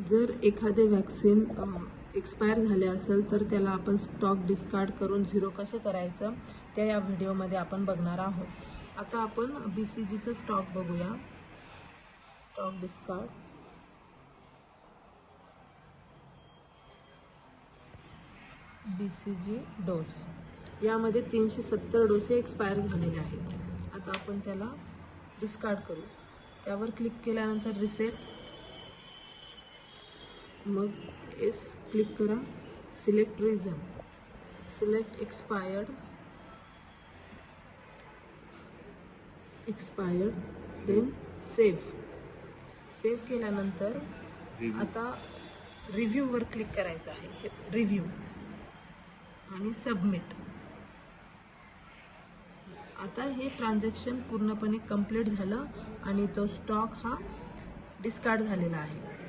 जर एखादे vaccine expire झाले असेल तर त्याला आपण स्टॉक डिस्कार्ड करून झिरो कसे करायचं त्या या व्हिडिओमध्ये आपण बघणार आहोत। आता आपण BCGचा स्टॉक बघूया। स्टॉक डिस्कार्ड, BCG डोस, यामध्ये 370 डोसे एक्सपायर झालेले आहेत। आता आपण त्याला डिस्कार्ड करू। त्यावर क्लिक केल्यानंतर रिसेट, मग एस क्लिक करा, select reason, select expired, then save केल्यानंतर आता रिव्ह्यूवर क्लिक करायचं आहे, रिव्ह्यू आणि सबमिट। आता हे ट्रान्झॅक्शन पूर्णपणे कंप्लीट झालं आणि तो स्टॉक हा डिस्कार्ड झालेला आहे।